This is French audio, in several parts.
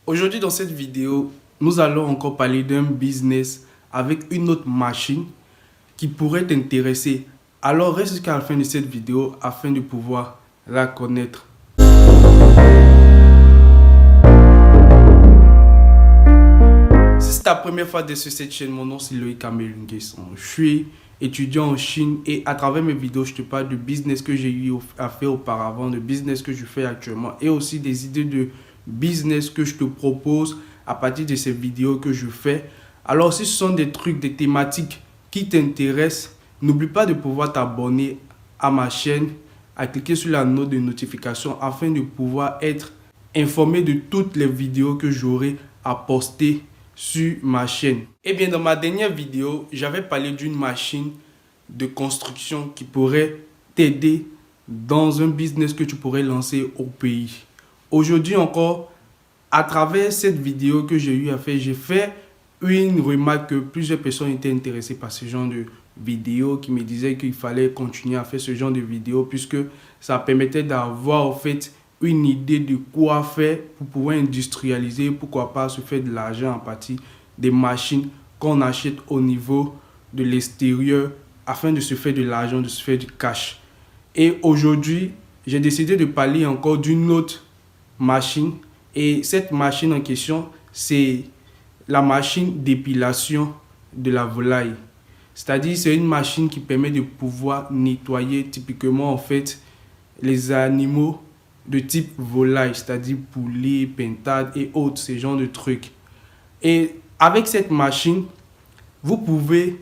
Aujourd'hui, dans cette vidéo, nous allons encore parler d'un business avec une autre machine qui pourrait t'intéresser. Alors, reste jusqu'à la fin de cette vidéo afin de pouvoir la connaître. Si c'est ta première fois sur cette chaîne, mon nom c'est Loïc Amelunguesson. Je suis étudiant en Chine et à travers mes vidéos, je te parle du business que j'ai eu à faire auparavant, de business que je fais actuellement et aussi des idées de business que je te propose à partir de ces vidéos que je fais. Alors, si ce sont des trucs, des thématiques qui t'intéressent, n'oublie pas de pouvoir t'abonner à ma chaîne, à cliquer sur la note de notification afin de pouvoir être informé de toutes les vidéos que j'aurai à poster sur ma chaîne. Et bien, dans ma dernière vidéo, j'avais parlé d'une machine de construction qui pourrait t'aider dans un business que tu pourrais lancer au pays. Aujourd'hui encore, à travers cette vidéo que j'ai eu à faire, j'ai fait une remarque que plusieurs personnes étaient intéressées par ce genre de vidéo, qui me disaient qu'il fallait continuer à faire ce genre de vidéo puisque ça permettait d'avoir en fait une idée de quoi faire pour pouvoir industrialiser, pourquoi pas se faire de l'argent à partir des machines qu'on achète au niveau de l'extérieur afin de se faire de l'argent, de se faire du cash. Et aujourd'hui, j'ai décidé de parler encore d'une autre machine. Et cette machine en question, c'est la machine d'épilation de la volaille. C'est-à-dire, c'est une machine qui permet de pouvoir nettoyer typiquement en fait les animaux de type volaille, c'est-à-dire poulet, pintade et autres, ce genre de trucs. Et avec cette machine, vous pouvez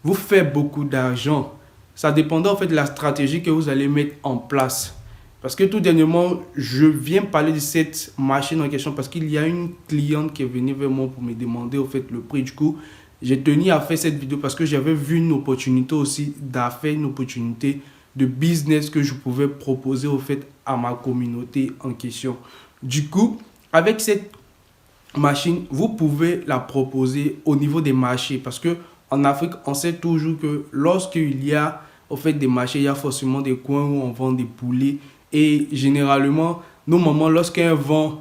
vous faire beaucoup d'argent. Ça dépendra en fait de la stratégie que vous allez mettre en place. Parce que tout dernièrement, je viens parler de cette machine en question parce qu'il y a une cliente qui est venue vers moi pour me demander au fait le prix. Du coup, j'ai tenu à faire cette vidéo parce que j'avais vu une opportunité aussi d'affaires, une opportunité de business que je pouvais proposer au fait à ma communauté en question. Du coup, avec cette machine, vous pouvez la proposer au niveau des marchés parce que en Afrique, on sait toujours que lorsqu'il y a au fait des marchés, il y a forcément des coins où on vend des poulets. Et généralement, nos mamans, lorsqu'elles vont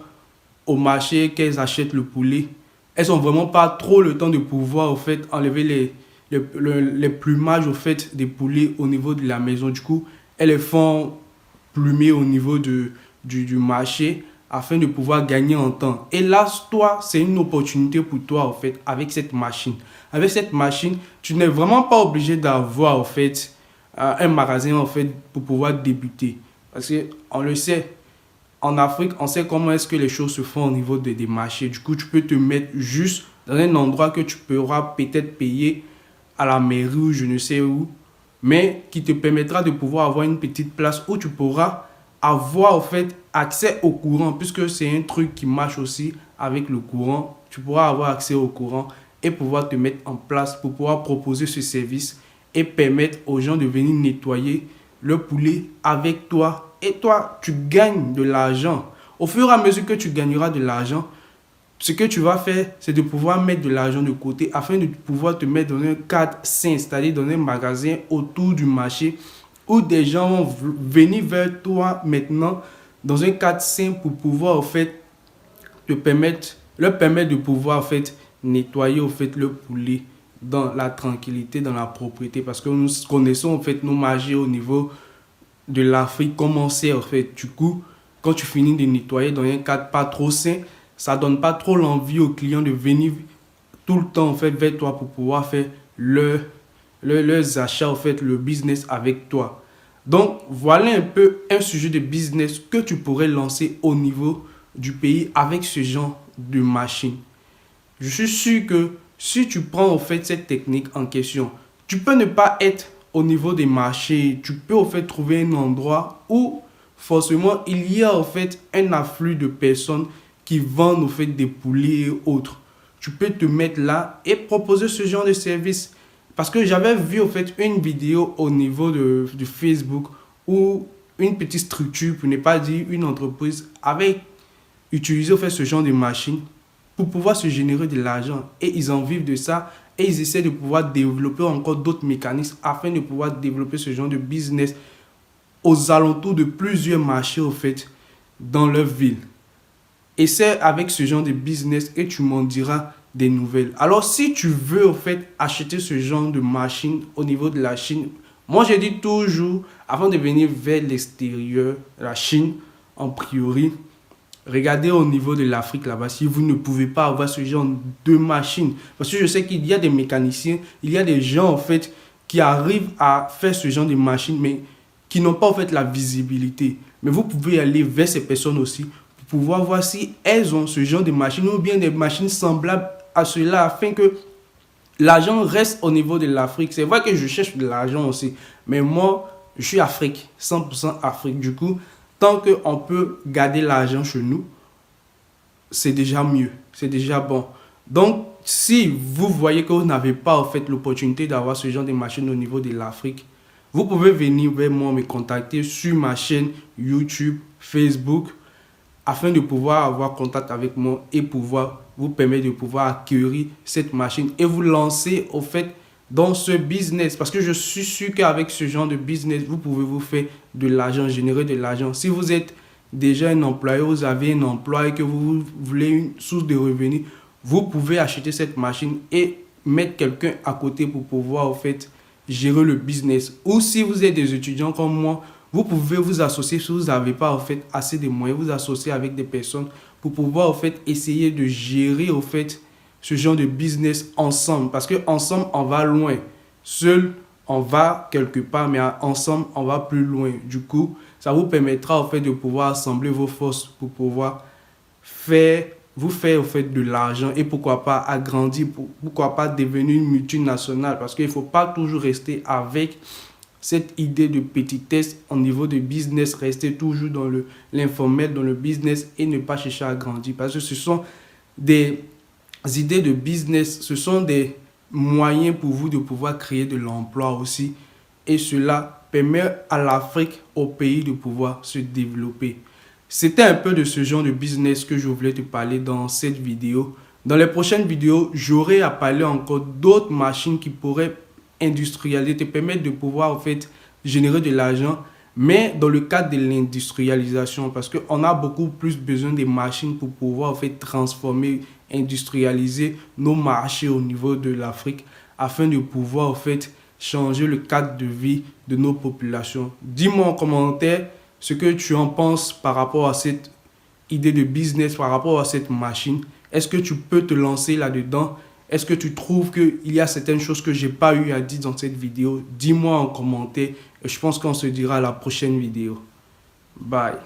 au marché, qu'elles achètent le poulet, elles n'ont vraiment pas trop le temps de pouvoir au fait, enlever les plumages au fait, des poulets au niveau de la maison. Du coup, elles les font plumer au niveau du marché afin de pouvoir gagner en temps. Et là, toi, c'est une opportunité pour toi, en fait, avec cette machine. Avec cette machine, tu n'es vraiment pas obligé d'avoir, en fait, un magasin, en fait, pour pouvoir débuter. Parce qu'on le sait, en Afrique, on sait comment est-ce que les choses se font au niveau des marchés. Du coup, tu peux te mettre juste dans un endroit que tu pourras peut-être payer à la mairie ou je ne sais où, mais qui te permettra de pouvoir avoir une petite place où tu pourras avoir en fait accès au courant, puisque c'est un truc qui marche aussi avec le courant. Tu pourras avoir accès au courant et pouvoir te mettre en place pour pouvoir proposer ce service et permettre aux gens de venir nettoyer le poulet avec toi. Et toi, tu gagnes de l'argent. Au fur et à mesure que tu gagneras de l'argent, ce que tu vas faire, c'est de pouvoir mettre de l'argent de côté afin de pouvoir te mettre dans un cadre sain, c'est-à-dire dans un magasin autour du marché où des gens vont venir vers toi maintenant dans un cadre sain pour pouvoir en fait leur permettre de pouvoir en fait nettoyer en fait le poulet dans la tranquillité, dans la propriété, parce que nous connaissons en fait nos marchés au niveau de l'Afrique, comment c'est en fait. Du coup, quand tu finis de nettoyer dans un cadre pas trop sain, ça donne pas trop l'envie aux clients de venir tout le temps en fait vers toi pour pouvoir faire leurs achats, en fait, le business avec toi. Donc, voilà un peu un sujet de business que tu pourrais lancer au niveau du pays avec ce genre de machine. Je suis sûr que si tu prends en fait cette technique en question, tu peux ne pas être au niveau des marchés. Tu peux en fait trouver un endroit où forcément il y a en fait un afflux de personnes qui vendent en fait des poulets et autres. Tu peux te mettre là et proposer ce genre de service. Parce que j'avais vu en fait une vidéo au niveau de Facebook où une petite structure, pour ne pas dire une entreprise, avait utilisé en fait ce genre de machine pour pouvoir se générer de l'argent. Et ils en vivent de ça et ils essaient de pouvoir développer encore d'autres mécanismes afin de pouvoir développer ce genre de business aux alentours de plusieurs marchés en fait dans leur ville. essaie avec ce genre de business et tu m'en diras des nouvelles. Alors, si tu veux en fait acheter ce genre de machine au niveau de la Chine, moi je dis toujours, avant de venir vers l'extérieur, la Chine en priori, regardez au niveau de l'Afrique là-bas, si vous ne pouvez pas avoir ce genre de machine. Parce que je sais qu'il y a des mécaniciens, il y a des gens en fait qui arrivent à faire ce genre de machine, mais qui n'ont pas en fait la visibilité. Mais vous pouvez aller vers ces personnes aussi pour pouvoir voir si elles ont ce genre de machine ou bien des machines semblables à cela afin que l'argent reste au niveau de l'Afrique. C'est vrai que je cherche de l'argent aussi, mais moi, je suis Afrique, 100% Afrique. Du coup, tant qu'on peut garder l'argent chez nous, c'est déjà mieux, c'est déjà bon. Donc, si vous voyez que vous n'avez pas en fait l'opportunité d'avoir ce genre de machine au niveau de l'Afrique, vous pouvez venir vers moi me contacter sur ma chaîne YouTube, Facebook, afin de pouvoir avoir contact avec moi et pouvoir vous permettre de pouvoir acquérir cette machine et vous lancer au fait dans ce business. Parce que je suis sûr qu'avec ce genre de business, vous pouvez vous faire de l'argent, générer de l'argent. Si vous êtes déjà un employé, vous avez un emploi et que vous voulez une source de revenus, vous pouvez acheter cette machine et mettre quelqu'un à côté pour pouvoir en fait gérer le business. Ou si vous êtes des étudiants comme moi, vous pouvez vous associer si vous n'avez pas en fait assez de moyens, vous associer avec des personnes pour pouvoir en fait essayer de gérer en fait ce genre de business ensemble. Parce que ensemble on va loin. Seul on va quelque part, mais ensemble on va plus loin. Du coup, ça vous permettra en fait de pouvoir assembler vos forces pour pouvoir vous faire en fait de l'argent et pourquoi pas agrandir, pourquoi pas devenir une multinationale. Parce qu'il ne faut pas toujours rester avec cette idée de petitesse au niveau de business, rester toujours dans l'informel, dans le business et ne pas chercher à grandir. Parce que ce sont des idées de business, ce sont des moyens pour vous de pouvoir créer de l'emploi aussi. Et cela permet à l'Afrique, au pays de pouvoir se développer. C'était un peu de ce genre de business que je voulais te parler dans cette vidéo. Dans les prochaines vidéos, j'aurai à parler encore d'autres machines qui pourraient industrialiser, te permettre de pouvoir en fait générer de l'argent, mais dans le cadre de l'industrialisation, parce qu'on a beaucoup plus besoin des machines pour pouvoir en fait transformer, industrialiser nos marchés au niveau de l'Afrique, afin de pouvoir en fait changer le cadre de vie de nos populations. Dis-moi en commentaire ce que tu en penses par rapport à cette idée de business, par rapport à cette machine. Est-ce que tu peux te lancer là-dedans? Est-ce que tu trouves qu'il y a certaines choses que je n'ai pas eu à dire dans cette vidéo? Dis-moi en commentaire et je pense qu'on se dira à la prochaine vidéo. Bye.